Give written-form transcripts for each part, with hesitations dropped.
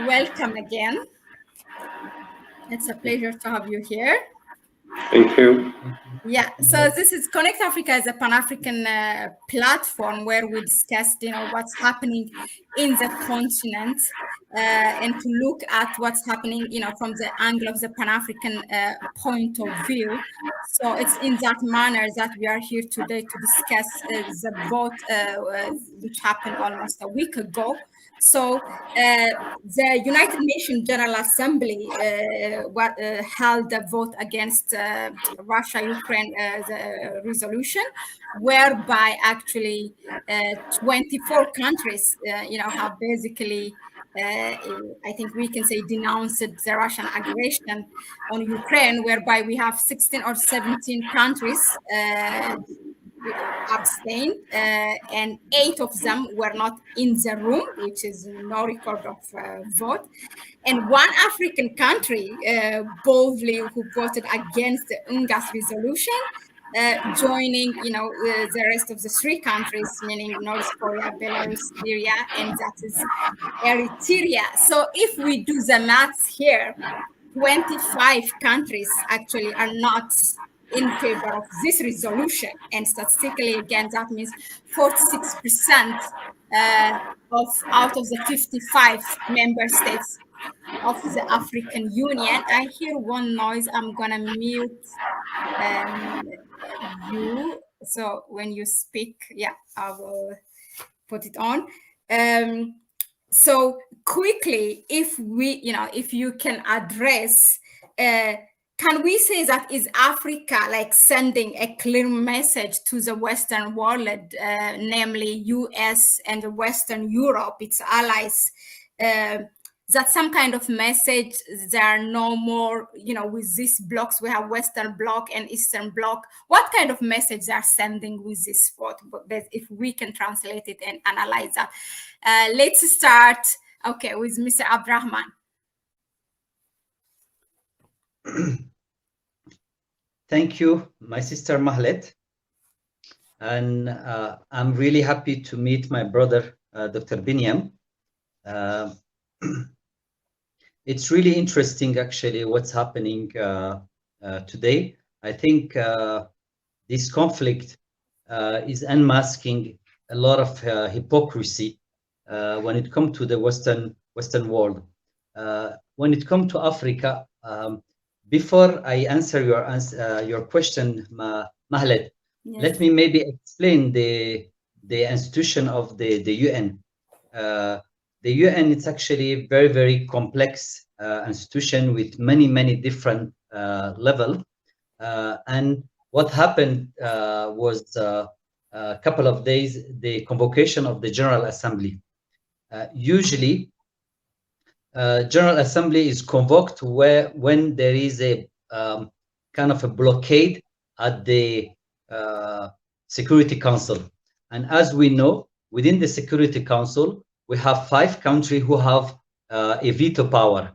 welcome again. It's a pleasure to have you here. Thank you. Yeah, so this is Connect Africa is a Pan-African platform where we discuss, what's happening in the continent and to look at what's happening, from the angle of the Pan-African point of view. So it's in that manner that we are here today to discuss the vote which happened almost a week ago. So the United Nations General Assembly held a vote against Russia-Ukraine the resolution, whereby actually 24 countries, have basically, I think we can say, denounced the Russian aggression on Ukraine, whereby we have 16 or 17 countries abstained, and 8 of them were not in the room, which is no record of vote. And one African country boldly who voted against the Unga's resolution, joining, the rest of the 3 countries, meaning North Korea, Belarus, Syria, and that is Eritrea. So if we do the maths here, 25 countries actually are not in favor of this resolution, and statistically, again, that means 46% out of the 55 member states of the African Union. I hear one noise. I'm gonna mute you. So when you speak, yeah, I will put it on. So quickly, if you can address, can we say that is Africa like sending a clear message to the Western world, namely US and Western Europe, its allies, that some kind of message, there are no more, with these blocks, we have Western Bloc and Eastern Bloc. What kind of message they are sending with this vote? But if we can translate it and analyze that. Let's start, okay, with Mr. Abdrahman. Thank you, my sister Mahlet. And I'm really happy to meet my brother, Dr. Binyam. It's really interesting, actually, what's happening today. I think this conflict is unmasking a lot of hypocrisy when it comes to the Western world. When it comes to Africa, before I answer your question, Mahlet, yes, let me maybe explain the institution of the UN. The UN is actually a very, very complex institution with many different levels. And what happened was a couple of days, the convocation of the General Assembly. Usually, General Assembly is convoked when there is a kind of a blockade at the Security Council. And as we know, within the Security Council, we have 5 countries who have a veto power.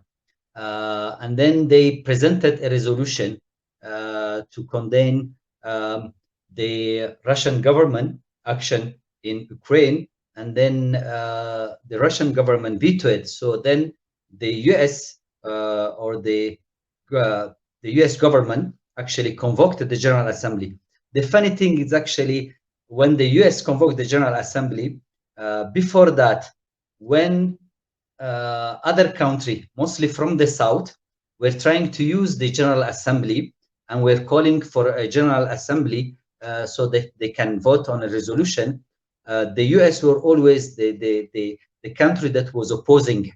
And then they presented a resolution to condemn the Russian government action in Ukraine. And then the Russian government vetoed it. So then the US or the US government actually convoked the General Assembly. The funny thing is actually when the US convoked the General Assembly, before that, when other countries, mostly from the South, were trying to use the General Assembly and were calling for a General Assembly so that they can vote on a resolution, the US were always the country that was opposing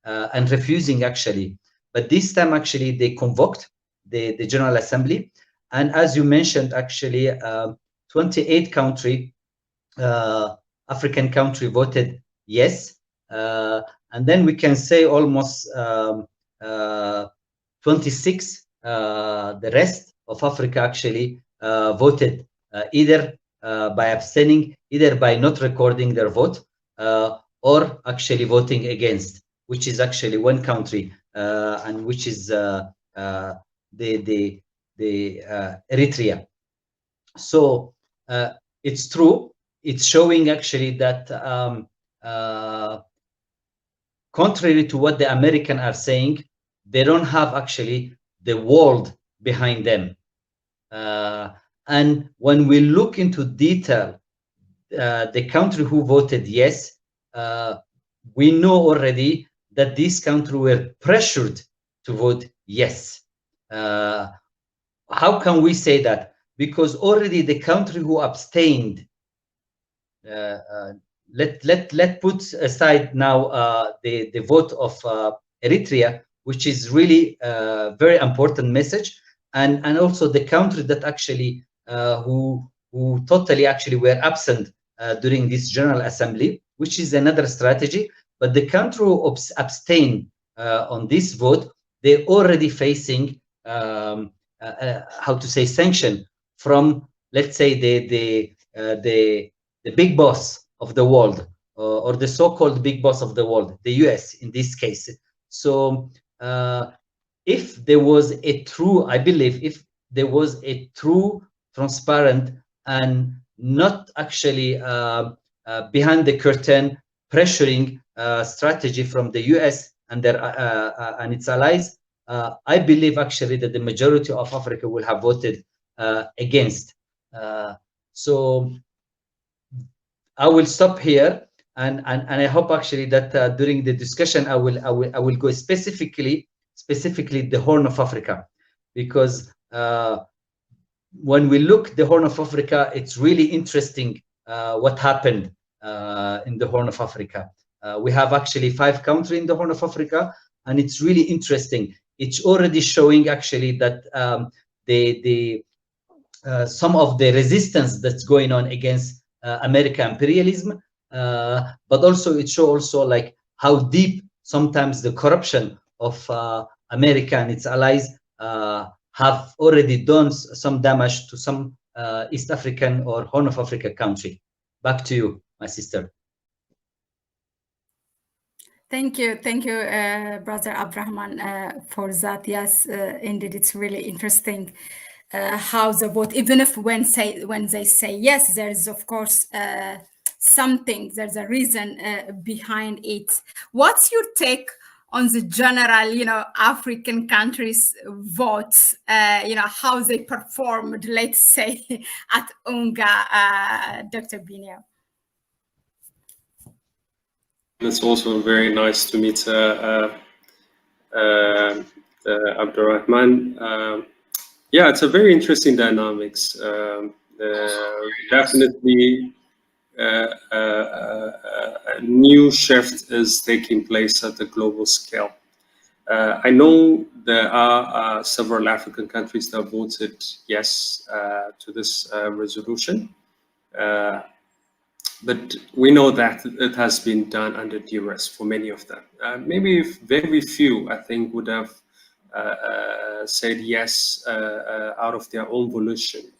and refusing, actually. But this time, actually, they convoked the General Assembly. And as you mentioned, actually, 28 countries, African country voted yes. And then we can say almost 26, the rest of Africa actually voted either by abstaining, either by not recording their vote, or actually voting against, which is actually one country, and which is the Eritrea. So it's true. It's showing actually that contrary to what the Americans are saying, they don't have actually the world behind them. And when we look into detail, the country who voted yes, we know already that these countries were pressured to vote yes. How can we say that? Because already the country who abstained, let put aside now the vote of Eritrea, which is really a very important message, and also the country that actually who totally actually were absent during this General Assembly, which is another strategy. But the country who abstain on this vote, they're already facing how to say sanction from, let's say, the big boss of the world, or the so-called big boss of the world, the US in this case. So if there was a true, I believe, if there was a true, transparent, and not actually behind the curtain pressuring strategy from the US and their and its allies, I believe actually that the majority of Africa will have voted against. So I will stop here, and I hope actually that during the discussion I will go specifically the Horn of Africa, because when we look the Horn of Africa, it's really interesting what happened in the Horn of Africa. We have actually 5 countries in the Horn of Africa, and it's really interesting. It's already showing actually that some of the resistance that's going on against American imperialism, but also it shows also like how deep sometimes the corruption of America and its allies have already done some damage to some East African or Horn of Africa country. Back to you, my sister. Thank you, Brother Abdurrahman, for that. Yes, indeed, it's really interesting how the vote, even if when they say yes, there is of course something, there's a reason behind it. What's your take on the general, African countries' votes? How they performed, let's say, at Unga, Dr. Biniam. It's also very nice to meet Abdurrahman. Yeah, it's a very interesting dynamics. Definitely a new shift is taking place at the global scale. I know there are several African countries that voted yes to this resolution. But we know that it has been done under duress for many of them. Maybe very few, I think, would have said yes out of their own volition.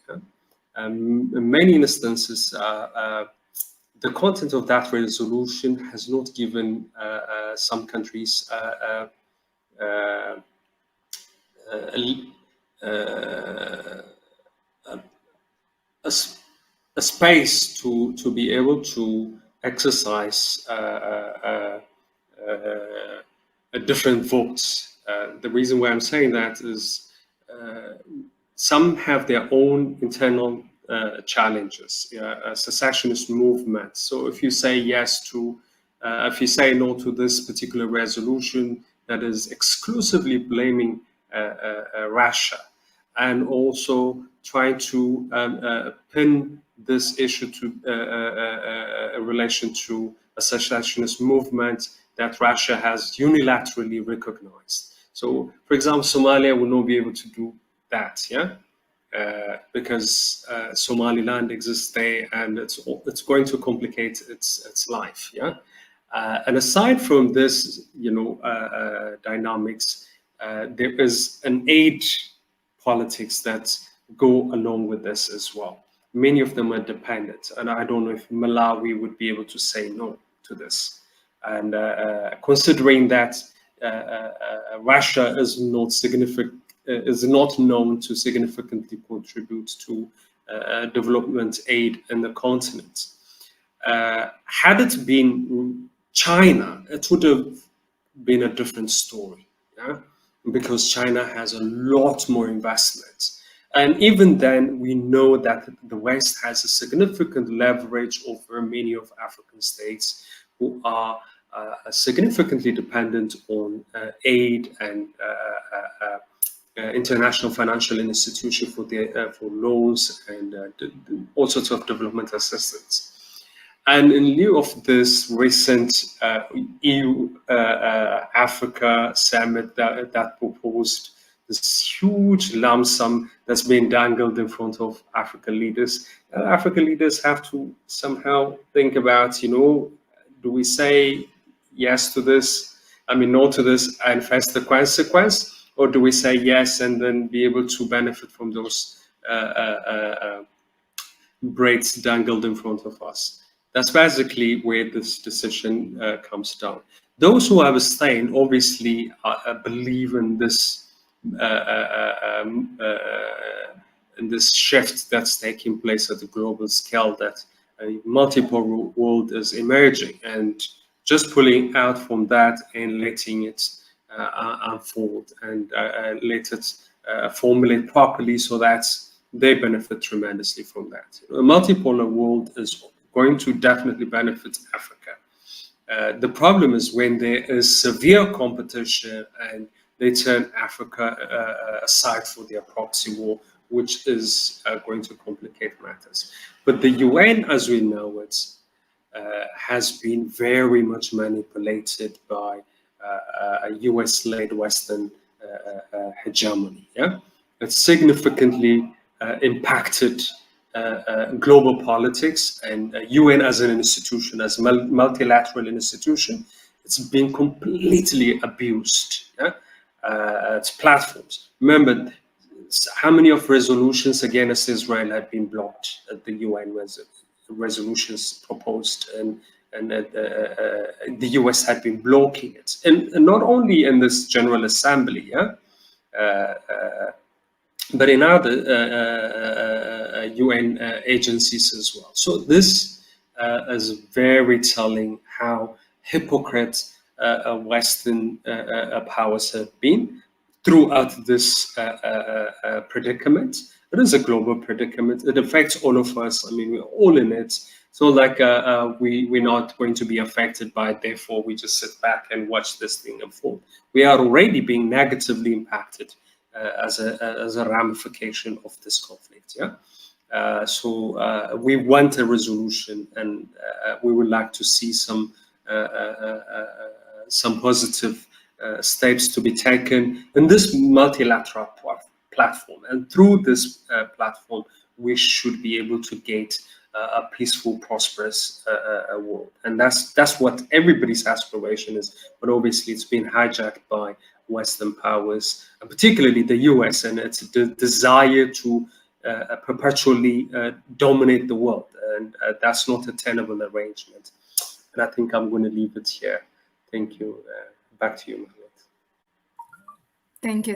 In many instances, the content of that resolution has not given some countries a space to be able to exercise different votes. The reason why I'm saying that is some have their own internal challenges, secessionist movements. So if you say yes to, if you say no to this particular resolution that is exclusively blaming Russia, and also trying to pin this issue to a relation to a secessionist movement that Russia has unilaterally recognized. So, for example, Somalia will not be able to do that, because Somaliland exists there, and it's going to complicate its life, and aside from this, dynamics, there is an aid politics that go along with this as well. Many of them are dependent, and I don't know if Malawi would be able to say no to this. And considering that Russia is not known to significantly contribute to development aid in the continent, had it been China, it would have been a different story, yeah? Because China has a lot more investment. And even then, we know that the West has a significant leverage over many of African states who are significantly dependent on aid and international financial institution for loans and all sorts of development assistance. And in lieu of this recent EU-Africa summit that proposed this huge lump sum that's being dangled in front of African leaders, African leaders have to somehow think about, do we say yes to this, no to this and face the consequence, or do we say yes and then be able to benefit from those braids dangled in front of us? That's basically where this decision comes down. Those who have abstained obviously believe in this shift that's taking place at the global scale, that a multipolar world is emerging, and just pulling out from that and letting it unfold and let it formulate properly so that they benefit tremendously from that. A multipolar world is going to definitely benefit Africa. The problem is when there is severe competition and they turn Africa aside for their proxy war, which is going to complicate matters. But the UN, as we know it, has been very much manipulated by a US-led Western hegemony. Yeah, it's significantly impacted global politics, and UN as an institution, as a multilateral institution, it's been completely abused. Yeah? Its platforms. Remember, how many of resolutions against Israel have been blocked at the UN resolutions proposed, and the US had been blocking it, and not only in this General Assembly, yeah, but in other UN agencies as well. So this is very telling how hypocrite Western powers have been throughout this predicament. It is a global predicament. It affects all of us. We're all in it. So like we're not going to be affected by it, therefore we just sit back and watch this thing unfold. We are already being negatively impacted as a ramification of this conflict. Yeah. So we want a resolution, and we would like to see some positive steps to be taken in this multilateral platform. And through this platform, we should be able to get a peaceful, prosperous world. And that's what everybody's aspiration is. But obviously, it's been hijacked by Western powers, and particularly the US, and its desire to perpetually dominate the world. And that's not a tenable arrangement. And I think I'm going to leave it here. Thank you. Back to you, Mahlet.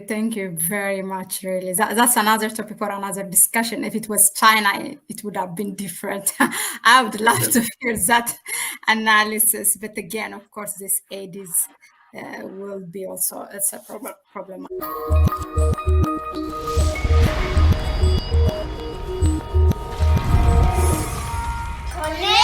Thank you very much, really. That's another topic for another discussion. If it was China, it would have been different. I would love to hear that analysis. But again, of course, this Addis will be also, it's a problem. Connect.